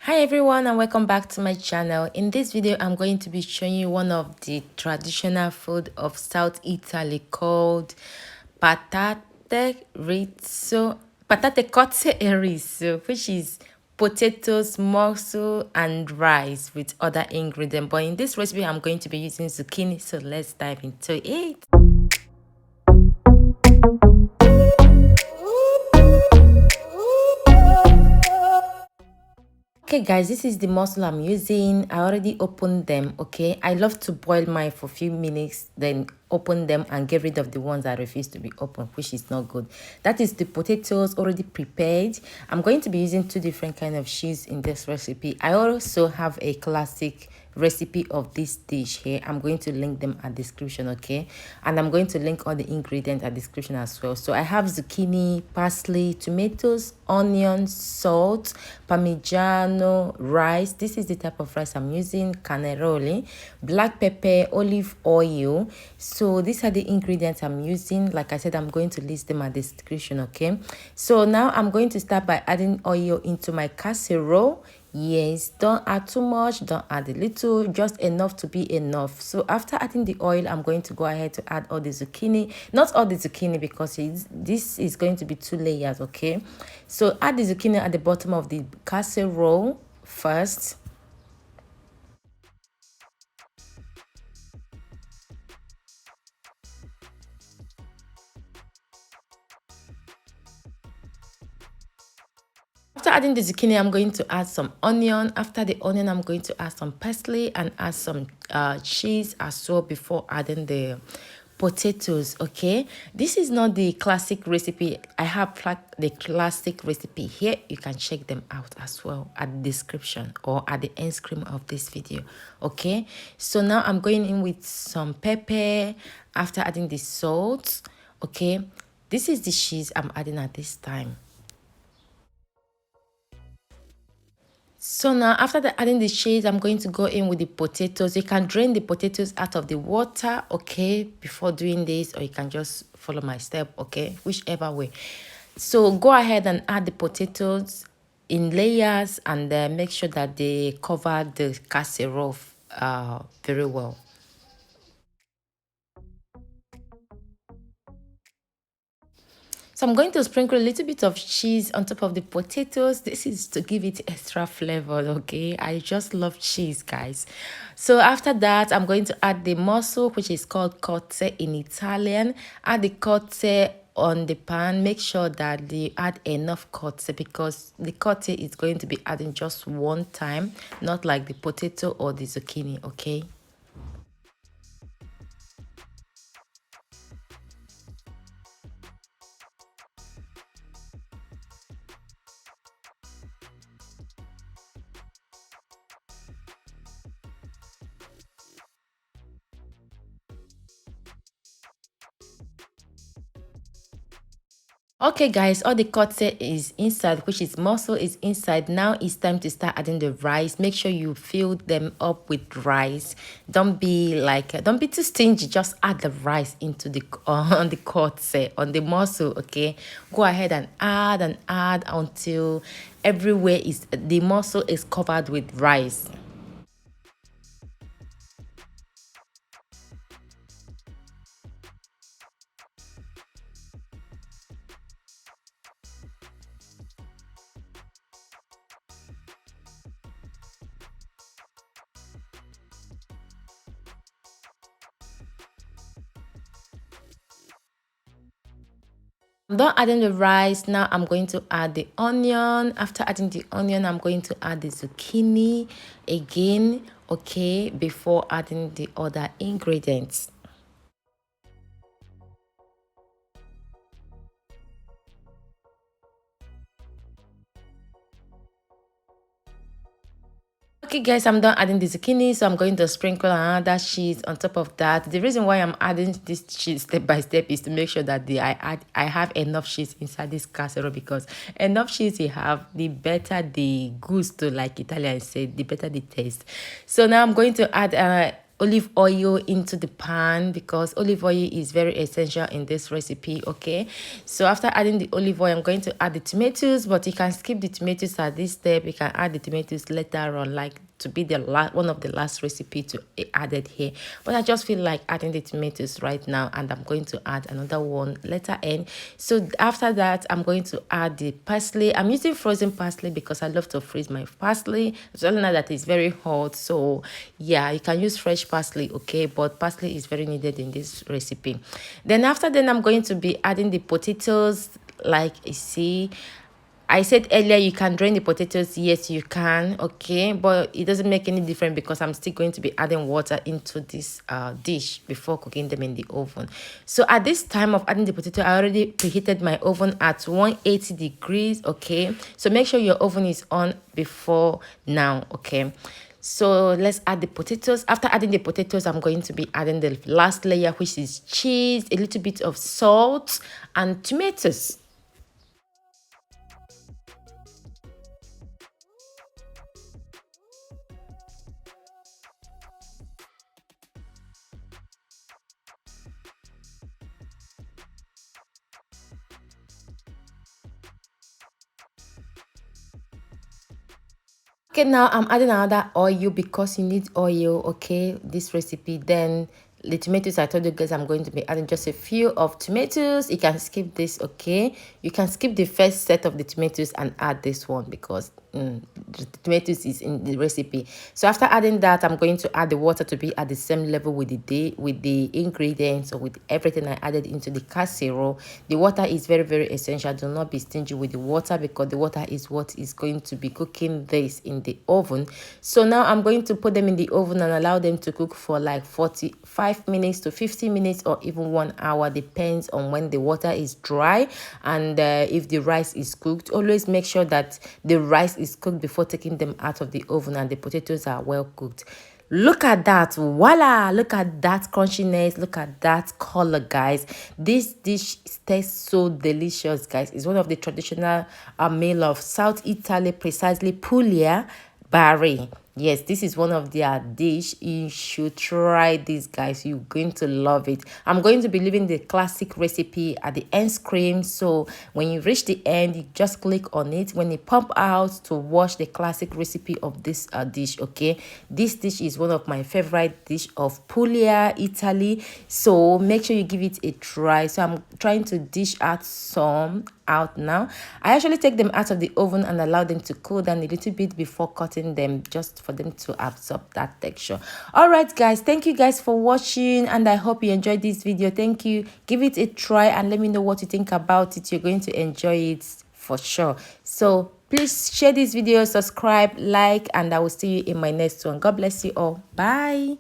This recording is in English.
Hi everyone and welcome back to my channel. In this video I'm going to be showing you one of the traditional food of South Italy called patate riso, patate cozze e riso, which is potatoes, mussel and rice with other ingredients. But in this recipe I'm going to be using zucchini, so let's dive into it. Okay guys, this is the mussel I'm using. I already opened them. Okay, I love to boil mine for a few minutes, then open them and get rid of the ones that refuse to be opened, which is not good. That is the potatoes already prepared. I'm going to be using two different kind of cheese in this recipe. I also have a classic recipe of this dish here. I'm going to link them at description, okay, and I'm going to link all the ingredients at description as well. So I have zucchini, parsley, tomatoes, onions, salt, parmigiano, rice. This is the type of rice I'm using. Casserole, black pepper, olive oil. So these are the ingredients I'm using. Like I said, I'm going to list them at the description, okay. So now I'm going to start by adding oil into my casserole. Yes, don't add too much, don't add a little, just enough to be enough. So after adding the oil, I'm going to go ahead to add all the zucchini. Not all the zucchini because this is going to be two layers, okay. So add the zucchini at the bottom of the casserole first. After adding the zucchini, I'm going to add some onion. After the onion, I'm going to add some parsley and add some cheese as well before adding the potatoes. Okay, this is not the classic recipe. I have the classic recipe here. You can check them out as well at the description or at the end screen of this video. Okay, so now I'm going in with some pepper after adding the salt. Okay, this is the cheese I'm adding at this time. So now after adding the cheese, I'm going to go in with the potatoes. You can drain the potatoes out of the water, okay, before doing this, or you can just follow my step, okay, whichever way. So go ahead and add the potatoes in layers and make sure that they cover the casserole very well. So I'm going to sprinkle a little bit of cheese on top of the potatoes. This is to give it extra flavor, okay? I just love cheese, guys. So after that, I'm going to add the mussel, which is called cozze in Italian. Add the cozze on the pan. Make sure that you add enough cozze because the cozze is going to be adding just one time, not like the potato or the zucchini, okay? Okay guys, all the cozze is inside, which is mussel is inside. Now it's time to start adding the rice. Make sure you fill them up with rice. Don't be too stingy. Just add the rice into the on the cozze, on the mussel, okay. Go ahead and add until everywhere is the mussel is covered with rice. I'm done adding the rice. Now I'm going to add the onion. After adding the onion, I'm going to add the zucchini again, okay, before adding the other ingredients. Okay guys, I'm done adding the zucchini, so I'm going to sprinkle another cheese on top of that. The reason why I'm adding this cheese step by step is to make sure that I have enough cheese inside this casserole, because enough cheese you have, the better the gusto, like Italians say, the better the taste. So now I'm going to add olive oil into the pan because olive oil is very essential in this recipe. Okay, so after adding the olive oil, I'm going to add the tomatoes, but you can skip the tomatoes at this step. You can add the tomatoes later on, like to be the last one of the last recipe to be added here, but I just feel like adding the tomatoes right now, and I'm going to add another one later in. So after that, I'm going to add the parsley. I'm using frozen parsley because I love to freeze my parsley, especially now that it's very hot. So yeah, you can use fresh parsley, okay, but parsley is very needed in this recipe. Then after then, I'm going to be adding the potatoes. Like you see, I said earlier you can drain the potatoes. Yes, you can, okay, but it doesn't make any difference because I'm still going to be adding water into this dish before cooking them in the oven. So at this time of adding the potato, I already preheated my oven at 180 degrees, okay. So make sure your oven is on before now, okay. So let's add the potatoes. After adding the potatoes, I'm going to be adding the last layer, which is cheese, a little bit of salt, and tomatoes. Okay, now I'm adding another oil because you need oil, okay, this recipe. Then the tomatoes, I told you guys I'm going to be adding just a few of tomatoes. You can skip this, okay. You can skip the first set of the tomatoes and add this one because the tomatoes is in the recipe. So after adding that, I'm going to add the water to be at the same level with the ingredients, or with everything I added into the casserole. The water is very, very essential. Do not be stingy with the water because the water is what is going to be cooking this in the oven. So now I'm going to put them in the oven and allow them to cook for like 45 minutes to 50 minutes or even 1 hour, depends on when the water is dry and if the rice is cooked. Always make sure that the rice is cooked before taking them out of the oven and the potatoes are well cooked. Look at that, voila, look at that crunchiness, look at that color, guys. This dish tastes so delicious, guys. It's one of the traditional meal of South Italy, precisely Puglia, Bari. Yes, this is one of their dish. You should try this, guys. You're going to love it. I'm going to be leaving the classic recipe at the end screen. So when you reach the end, you just click on it. When it pop out to watch the classic recipe of this dish, okay? This dish is one of my favorite dish of Puglia, Italy. So make sure you give it a try. So I'm trying to dish out some out now. I actually take them out of the oven and allow them to cool down a little bit before cutting them, just for them to absorb that texture. All right, guys, thank you guys for watching, and I hope you enjoyed this video. Thank you. Give it a try and let me know what you think about it. You're going to enjoy it for sure. So please share this video, subscribe, like, and I will see you in my next one. God bless you all. Bye.